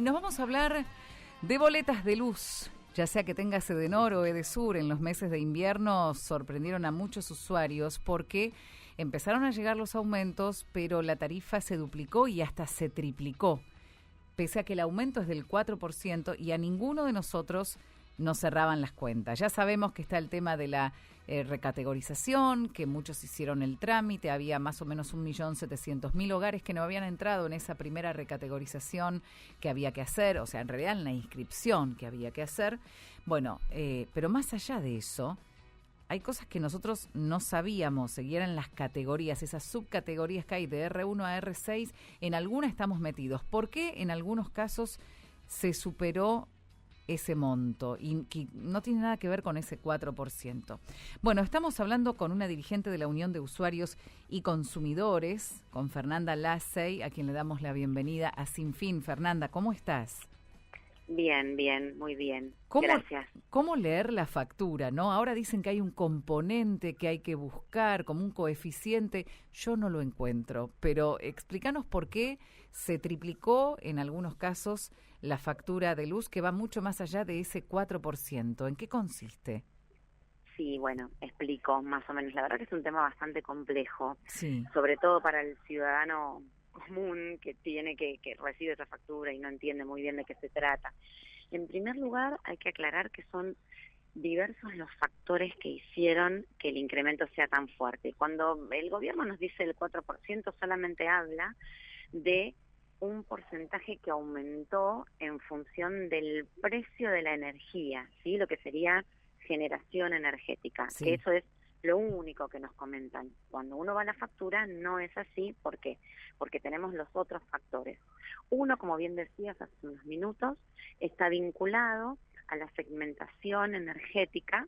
nos vamos a hablar de boletas de luz. Ya sea que tengas Edenor o Edesur, en los meses de invierno sorprendieron a muchos usuarios porque empezaron a llegar los aumentos, pero la tarifa se duplicó y hasta se triplicó. Pese a que el aumento es del 4% y a ninguno de nosotros nos cerraban las cuentas. Ya sabemos que está el tema de la recategorización, que muchos hicieron el trámite, había más o menos 1.700.000 hogares que no habían entrado en esa primera recategorización que había que hacer, o sea, en realidad en la inscripción que había que hacer. Bueno, pero más allá de eso, hay cosas que nosotros no sabíamos, seguían las categorías, esas subcategorías que hay de R1 a R6, en algunas estamos metidos. ¿Por qué en algunos casos se superó ese monto y que no tiene nada que ver con ese 4%? Bueno, estamos hablando con una dirigente de la Unión de Usuarios y Consumidores, con Fernanda Lassey, a quien le damos la bienvenida a Sin Fin. Fernanda, ¿cómo estás? Bien, muy bien. Gracias. ¿Cómo leer la factura, no? Ahora dicen que hay un componente que hay que buscar, como un coeficiente. Yo no lo encuentro, pero explícanos por qué se triplicó en algunos casos la factura de luz, que va mucho más allá de ese 4%. ¿En qué consiste? Sí, bueno, explico más o menos. La verdad que es un tema bastante complejo, sí, sobre todo para el ciudadano común que tiene que recibe esa factura y no entiende muy bien de qué se trata. En primer lugar, hay que aclarar que son diversos los factores que hicieron que el incremento sea tan fuerte. Cuando el gobierno nos dice el 4%, solamente habla de un porcentaje que aumentó en función del precio de la energía, ¿sí? Lo que sería generación energética, sí. Que eso es lo único que nos comentan. Cuando uno va a la factura no es así. ¿Por qué? Porque tenemos los otros factores. Uno, como bien decías hace unos minutos, está vinculado a la segmentación energética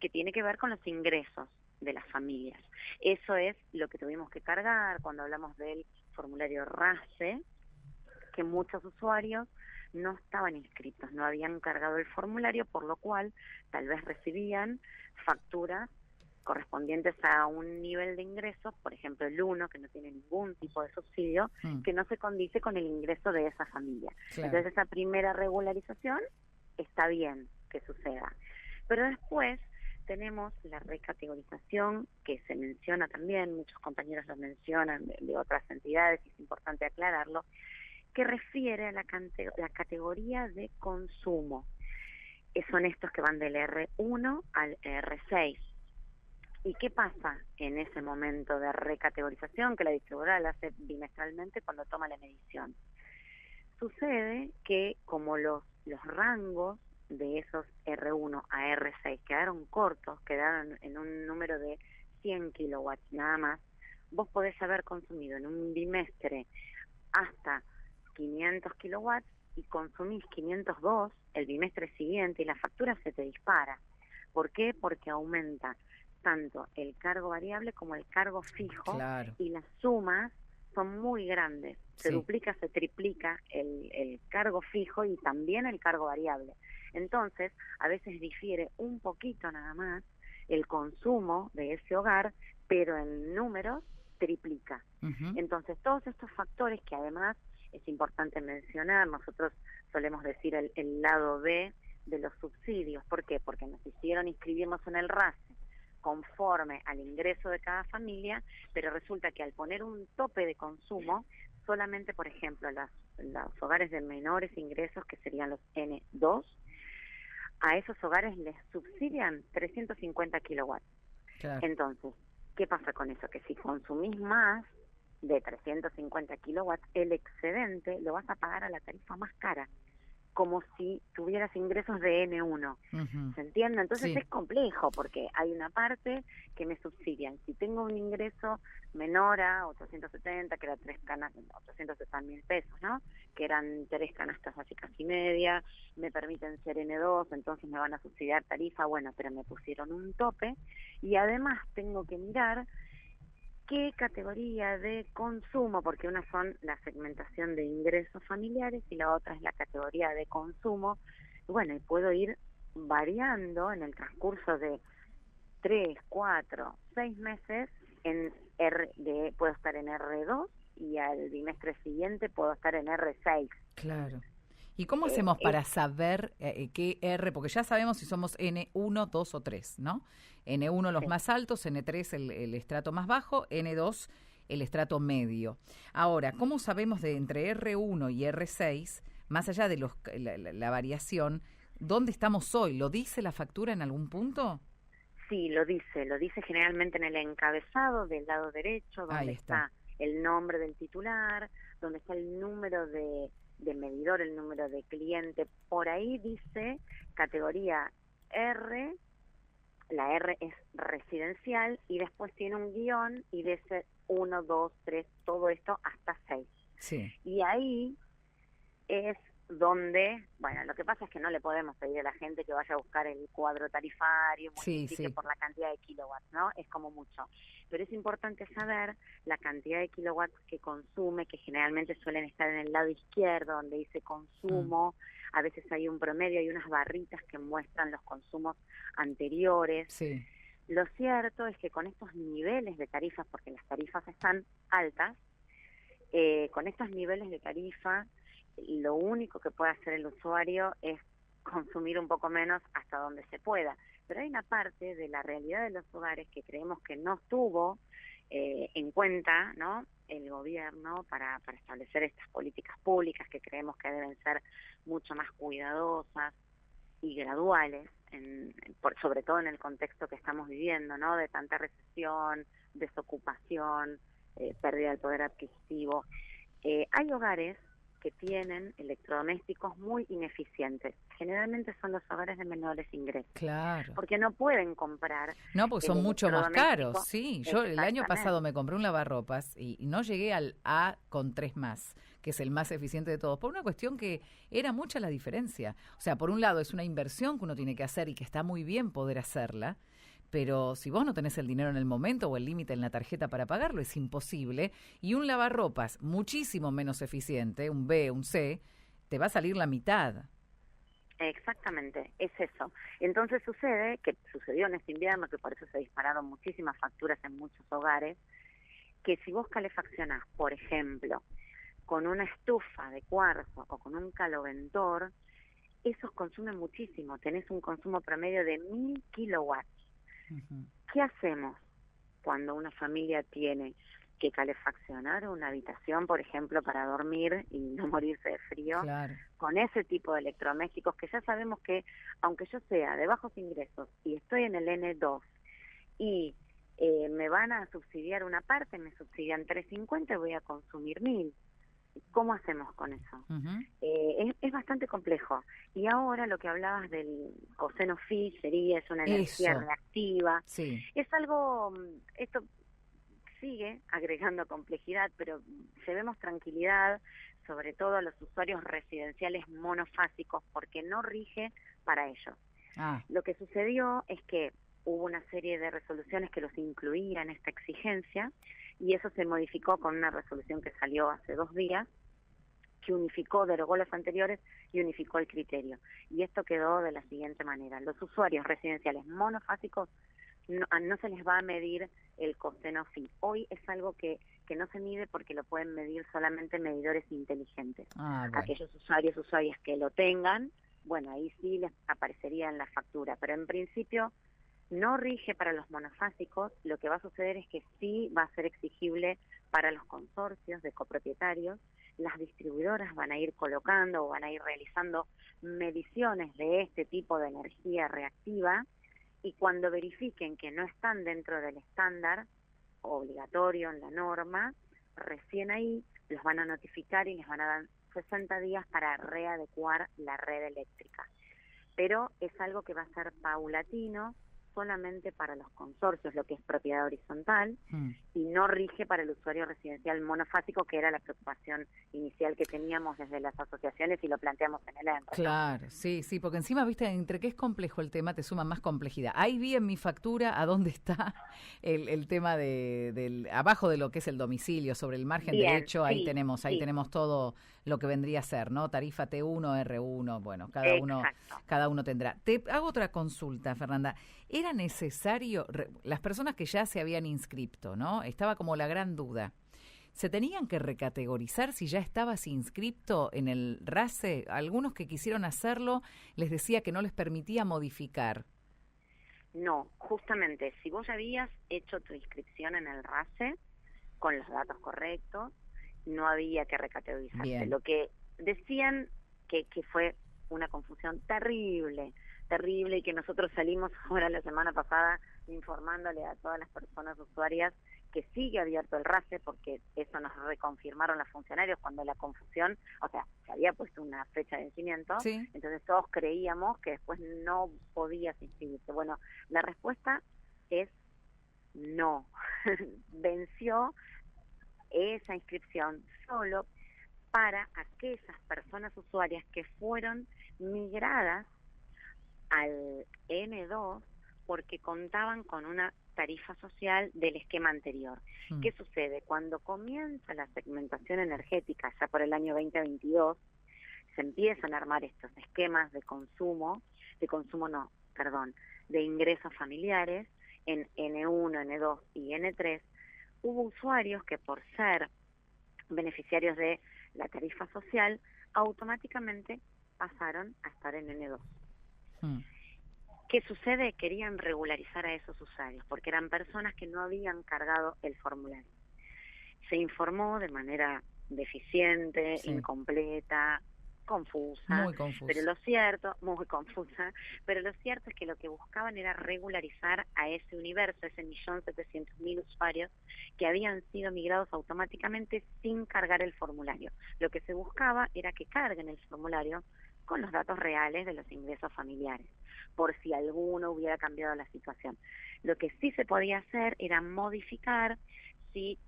que tiene que ver con los ingresos de las familias. Eso es lo que tuvimos que cargar cuando hablamos del formulario RASE, que muchos usuarios no estaban inscritos, no habían cargado el formulario, por lo cual tal vez recibían facturas correspondientes a un nivel de ingresos, por ejemplo el 1, que no tiene ningún tipo de subsidio, que no se condice con el ingreso de esa familia. Claro. Entonces esa primera regularización está bien que suceda. Pero después tenemos la recategorización, que se menciona también, muchos compañeros lo mencionan de otras entidades, y es importante aclararlo, que refiere a la categoría de consumo. Son estos que van del R1 al R6. ¿Y qué pasa en ese momento de recategorización que la distribuidora la hace bimestralmente cuando toma la medición? Sucede que como los rangos de esos R1 a R6 quedaron cortos, quedaron en un número de 100 kilowatts nada más, vos podés haber consumido en un bimestre hasta 500 kilowatts y consumís 502 el bimestre siguiente y la factura se te dispara. ¿Por qué? Porque aumenta tanto el cargo variable como el cargo fijo. Claro. Y las sumas son muy grandes. Se duplica, se triplica el cargo fijo y también el cargo variable. Entonces, a veces difiere un poquito nada más el consumo de ese hogar, pero en números triplica. Entonces, todos estos factores que además es importante mencionar, nosotros solemos decir el lado B de los subsidios. ¿Por qué? Porque nos hicieron inscribirnos en el RASE conforme al ingreso de cada familia, pero resulta que al poner un tope de consumo, solamente, por ejemplo, los hogares de menores ingresos, que serían los N2, a esos hogares les subsidian 350 kilowatts. Claro. Entonces, ¿qué pasa con eso? Que si consumís más de 350 kilowatts, el excedente lo vas a pagar a la tarifa más cara, como si tuvieras ingresos de N1. ¿Se entiende? Entonces es complejo, porque hay una parte que me subsidian. Si tengo un ingreso menor a 870, que era 870.000 pesos, ¿no? Que eran 3 canastas básicas y media, me permiten ser N2, entonces me van a subsidiar tarifa, bueno, pero me pusieron un tope, y además tengo que mirar qué categoría de consumo, porque una son la segmentación de ingresos familiares y la otra es la categoría de consumo. Bueno, y puedo ir variando en el transcurso de 3, 4, 6 meses, puedo estar en R2 y al bimestre siguiente puedo estar en R6. Claro. ¿Y cómo hacemos para saber qué R? Porque ya sabemos si somos N1, 2 o 3, ¿no? N1 los sí. más altos, N3 el estrato más bajo, N2 el estrato medio. Ahora, ¿cómo sabemos de entre R1 y R6, más allá de la variación, dónde estamos hoy? ¿Lo dice la factura en algún punto? Sí, lo dice generalmente en el encabezado del lado derecho, donde está el nombre del titular, donde está el número de medidor, el número de cliente. Por ahí dice categoría R, la R es residencial y después tiene un guión y dice 1, 2, 3, todo esto hasta 6. Sí. Y ahí es donde, bueno, lo que pasa es que no le podemos pedir a la gente que vaya a buscar el cuadro tarifario, multiplique por la cantidad de kilowatts, ¿no? Es como mucho. Pero es importante saber la cantidad de kilowatts que consume, que generalmente suelen estar en el lado izquierdo, donde dice consumo. A veces hay un promedio, hay unas barritas que muestran los consumos anteriores. Sí. Lo cierto es que con estos niveles de tarifas, porque las tarifas están altas, con estos niveles de tarifa, lo único que puede hacer el usuario es consumir un poco menos hasta donde se pueda. Pero hay una parte de la realidad de los hogares que creemos que no tuvo en cuenta, ¿no?, el gobierno para establecer estas políticas públicas que creemos que deben ser mucho más cuidadosas y graduales, sobre todo en el contexto que estamos viviendo, ¿no?, de tanta recesión, desocupación, pérdida del poder adquisitivo. Hay hogares que tienen electrodomésticos muy ineficientes. Generalmente son los hogares de menores ingresos. Claro. Porque no pueden comprar. No, porque son mucho más caros, sí. Yo el año pasado me compré un lavarropas y no llegué al A con 3 más, que es el más eficiente de todos, por una cuestión que era mucha la diferencia. O sea, por un lado es una inversión que uno tiene que hacer y que está muy bien poder hacerla, pero si vos no tenés el dinero en el momento o el límite en la tarjeta para pagarlo, es imposible. Y un lavarropas muchísimo menos eficiente, un B, un C, te va a salir la mitad. Exactamente, es eso. Entonces sucedió en este invierno, que por eso se dispararon muchísimas facturas en muchos hogares, que si vos calefaccionás, por ejemplo, con una estufa de cuarzo o con un caloventor, esos consumen muchísimo. Tenés un consumo promedio de 1000 kilowatts. Uh-huh. ¿Qué hacemos cuando una familia tiene que calefaccionar una habitación, por ejemplo, para dormir y no morirse de frío? Claro. Con ese tipo de electrodomésticos que ya sabemos que, aunque yo sea de bajos ingresos y estoy en el N2 y me van a subsidiar una parte, me subsidian 350 y voy a consumir 1000. ¿Cómo hacemos con eso? Uh-huh. Es bastante complejo. Y ahora lo que hablabas del coseno phi es una energía reactiva. Sí. Es algo, esto sigue agregando complejidad, pero llevemos tranquilidad, sobre todo a los usuarios residenciales monofásicos, porque no rige para ellos. Lo que sucedió es que hubo una serie de resoluciones que los incluían en esta exigencia, y eso se modificó con una resolución que salió hace 2 días, que derogó las anteriores y unificó el criterio. Y esto quedó de la siguiente manera: los usuarios residenciales monofásicos no se les va a medir el coseno phi. Hoy es algo que no se mide porque lo pueden medir solamente medidores inteligentes. Bueno. Aquellos usuarias que lo tengan, bueno, ahí sí les aparecería en la factura, pero en principio no rige para los monofásicos. Lo que va a suceder es que sí va a ser exigible para los consorcios de copropietarios. Las distribuidoras van a ir colocando o van a ir realizando mediciones de este tipo de energía reactiva, y cuando verifiquen que no están dentro del estándar obligatorio en la norma, recién ahí los van a notificar y les van a dar 60 días para readecuar la red eléctrica. Pero es algo que va a ser paulatino, solamente para los consorcios, lo que es propiedad horizontal, y no rige para el usuario residencial monofásico, que era la preocupación inicial que teníamos desde las asociaciones y lo planteamos en el ENRE. Claro, sí, porque encima, viste, entre que es complejo el tema, te suma más complejidad. Ahí vi en mi factura a dónde está el tema del abajo de lo que es el domicilio, sobre el margen derecho, ahí tenemos todo lo que vendría a ser, ¿no? Tarifa T1, R1, bueno, cada uno tendrá. Te hago otra consulta, Fernanda. ¿Era necesario, las personas que ya se habían inscrito, ¿no? Estaba como la gran duda, ¿Se tenían que recategorizar si ya estabas inscripto en el RACE? Algunos que quisieron hacerlo les decía que no les permitía modificar. No, justamente, si vos ya habías hecho tu inscripción en el RACE con los datos correctos, no había que recategorizarse. Bien. Lo que decían que fue una confusión terrible, y que nosotros salimos ahora la semana pasada informándole a todas las personas usuarias que sigue abierto el RACE, porque eso nos reconfirmaron los funcionarios cuando la confusión, o sea, se había puesto una fecha de vencimiento, Sí. Entonces todos creíamos que después no podías inscribirte. Bueno, la respuesta es no. Venció esa inscripción solo para aquellas personas usuarias que fueron migradas al N2 porque contaban con una tarifa social del esquema anterior. ¿Qué sucede? Cuando comienza la segmentación energética, ya por el año 2022, se empiezan a armar estos esquemas de ingresos familiares en N1, N2 y N3. Hubo usuarios que por ser beneficiarios de la tarifa social, automáticamente pasaron a estar en N2. ¿Qué sucede? Querían regularizar a esos usuarios, porque eran personas que no habían cargado el formulario. Se informó de manera deficiente, sí, incompleta, confusa, muy confusa. muy confusa, pero lo cierto es que lo que buscaban era regularizar a ese universo, ese 1.700.000 usuarios que habían sido migrados automáticamente sin cargar el formulario. Lo que se buscaba era que carguen el formulario con los datos reales de los ingresos familiares, por si alguno hubiera cambiado la situación. Lo que sí se podía hacer era modificar si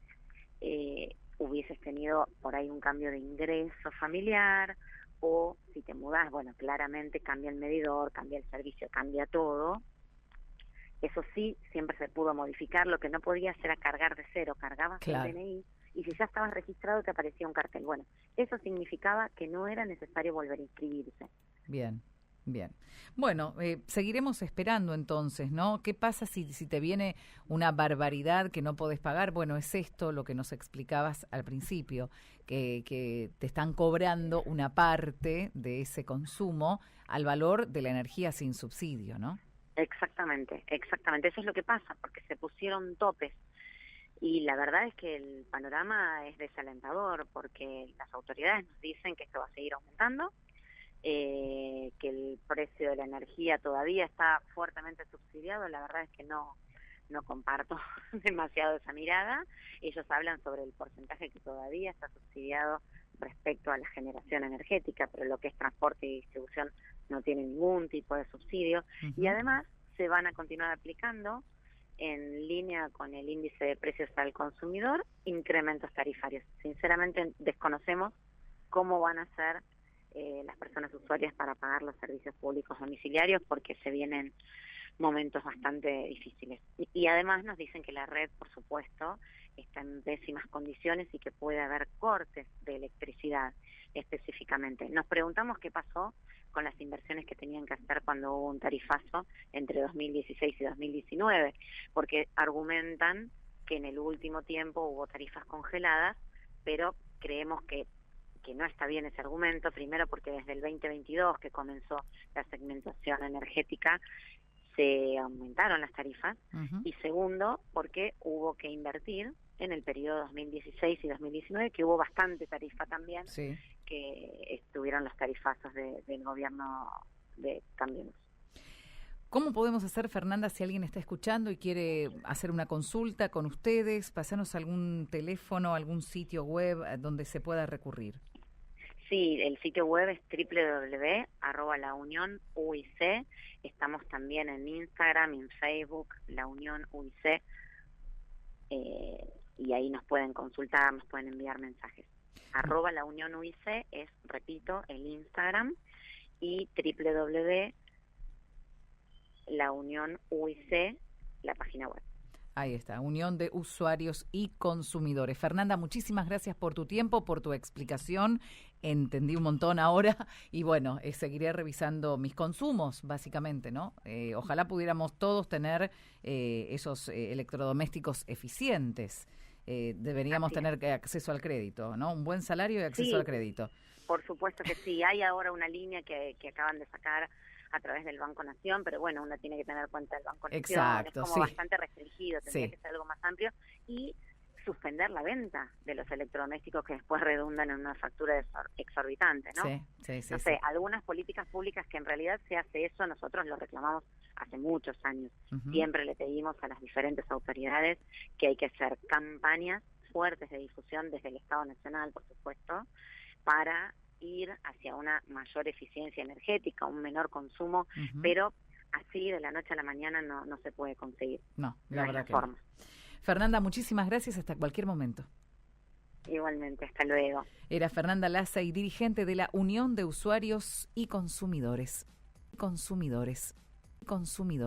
hubieses tenido por ahí un cambio de ingreso familiar, o si te mudás, bueno, claramente cambia el medidor, cambia el servicio, cambia todo. Eso sí, siempre se pudo modificar. Lo que no podías era cargar de cero, cargabas el DNI, y si ya estabas registrado te aparecía un cartel. Bueno, eso significaba que no era necesario volver a inscribirse. Bien. Bien. Bueno, seguiremos esperando entonces, ¿no? ¿Qué pasa si te viene una barbaridad que no podés pagar? Bueno, es esto lo que nos explicabas al principio, que te están cobrando una parte de ese consumo al valor de la energía sin subsidio, ¿no? Exactamente. Eso es lo que pasa, porque se pusieron topes. Y la verdad es que el panorama es desalentador, porque las autoridades nos dicen que esto va a seguir aumentando, que el precio de la energía todavía está fuertemente subsidiado. La verdad es que no comparto demasiado esa mirada. Ellos hablan sobre el porcentaje que todavía está subsidiado respecto a la generación energética, pero lo que es transporte y distribución no tiene ningún tipo de subsidio. Y además se van a continuar aplicando, en línea con el índice de precios al consumidor, incrementos tarifarios. Sinceramente desconocemos cómo van a ser las personas usuarias para pagar los servicios públicos domiciliarios, porque se vienen momentos bastante difíciles. Y además nos dicen que la red, por supuesto, está en pésimas condiciones y que puede haber cortes de electricidad específicamente. Nos preguntamos qué pasó con las inversiones que tenían que hacer cuando hubo un tarifazo entre 2016 y 2019, porque argumentan que en el último tiempo hubo tarifas congeladas, pero creemos que no está bien ese argumento, primero porque desde el 2022, que comenzó la segmentación energética, se aumentaron las tarifas, y segundo, porque hubo que invertir en el periodo 2016 y 2019, que hubo bastante tarifa también, que estuvieron los tarifazos del gobierno de Cambiemos. ¿Cómo podemos hacer, Fernanda, si alguien está escuchando y quiere hacer una consulta con ustedes? Pasarnos algún teléfono, algún sitio web donde se pueda recurrir. Sí, el sitio web es www.launionuic. Estamos también en Instagram, en Facebook, La Unión UIC, y ahí nos pueden consultar, nos pueden enviar mensajes. @La Unión UIC es, repito, el Instagram, y www.launionuic, la página web. Ahí está, Unión de Usuarios y Consumidores. Fernanda, muchísimas gracias por tu tiempo, por tu explicación. Entendí un montón ahora y bueno, seguiré revisando mis consumos, básicamente, ¿no? Ojalá pudiéramos todos tener esos electrodomésticos eficientes. deberíamos tener acceso al crédito, ¿no? Un buen salario y acceso al crédito. Por supuesto que sí. Hay ahora una línea que acaban de sacar a través del Banco Nación, pero bueno, uno tiene que tener cuenta del Banco Nación. Exacto, es como bastante restringido, tendría que ser algo más amplio. Y suspender la venta de los electrodomésticos que después redundan en una factura exorbitante, ¿no? No sé, algunas políticas públicas que en realidad se hace eso, nosotros lo reclamamos hace muchos años. Siempre le pedimos a las diferentes autoridades que hay que hacer campañas fuertes de difusión desde el Estado Nacional, por supuesto, para ir hacia una mayor eficiencia energética, un menor consumo, pero así de la noche a la mañana no se puede conseguir. No, la verdad que no. Fernanda, muchísimas gracias, hasta cualquier momento. Igualmente, hasta luego. Era Fernanda Laza, y dirigente de la Unión de Usuarios y Consumidores.